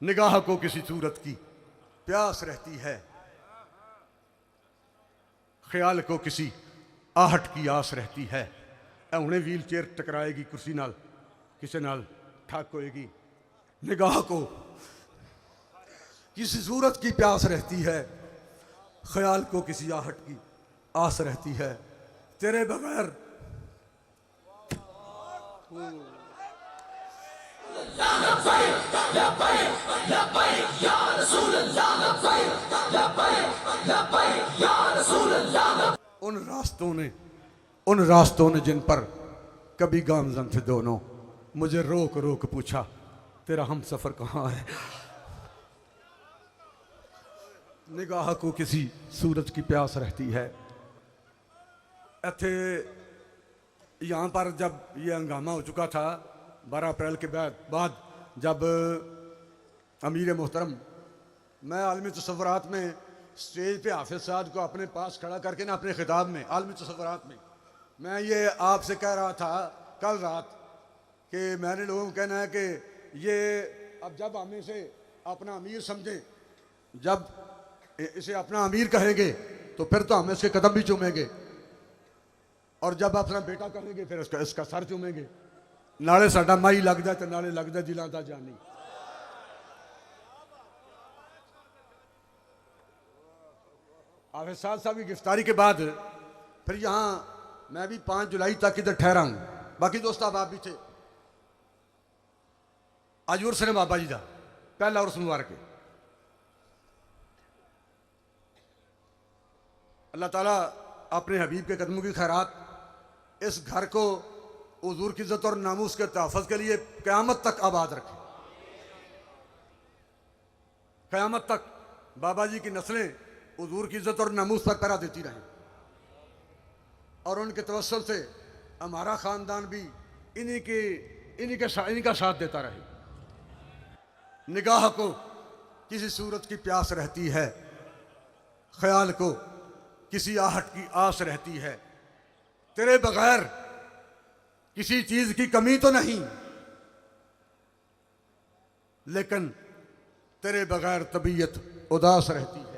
نگاہ کو کسی صورت کی پیاس رہتی ہے، خیال کو کسی آہٹ کی آس رہتی ہے۔ اے انہیں ویل چیئر ٹکرائے گی کرسی نال، کسے نال ٹھاک ہوئے گی۔ نگاہ کو کسی صورت کی پیاس رہتی ہے، خیال کو کسی آہٹ کی آس رہتی ہے، تیرے بغیر ان راستوں نے جن پر کبھی گامزن تھے دونوں، مجھے روک روک پوچھا تیرا ہم سفر کہاں ہے۔ نگاہ کو کسی سورج کی پیاس رہتی ہے۔ ایتھے یہاں پر جب یہ ہنگامہ ہو چکا تھا 12 اپریل کے بعد جب امیر محترم، میں عالمی تصورات میں اسٹیج پہ حافظ سعد کو اپنے پاس کھڑا کر کے نا، اپنے خطاب میں عالمی تصورات میں یہ آپ سے کہہ رہا تھا کل رات کہ میں نے لوگوں کو کہنا ہے کہ یہ اب جب ہم اسے اپنا امیر سمجھیں، جب اسے اپنا امیر کہیں گے تو پھر تو ہم اس کے قدم بھی چومیں گے، اور جب اپنا بیٹا کہیں گے پھر اس کا سر چومیں گے۔ نالے ساڈا مائی لگتا ہے تو نالے لگتا دلاں دا جانی۔ حافظ سعد صاحب کی گرفتاری کے بعد پھر یہاں میں بھی 5 جولائی تک ادھر ٹھہرا ہوں، باقی دوست آپ بھی تھے۔ آج عرس ہے بابا جی دا پہلا عرس مبارک ہے۔ اللہ تعالیٰ اپنے حبیب کے قدموں کی خیرات اس گھر کو حضور کی عزت اور ناموس کے تحفظ کے لیے قیامت تک آباد رکھے۔ قیامت تک بابا جی کی نسلیں حضور کی عزت اور ناموس پر پہرا دیتی رہیں، اور ان کے توسل سے ہمارا خاندان بھی انہی کا ساتھ دیتا رہے۔ نگاہ کو کسی صورت کی پیاس رہتی ہے، خیال کو کسی آہٹ کی آس رہتی ہے، تیرے بغیر کسی چیز کی کمی تو نہیں، لیکن تیرے بغیر طبیعت اداس رہتی ہے۔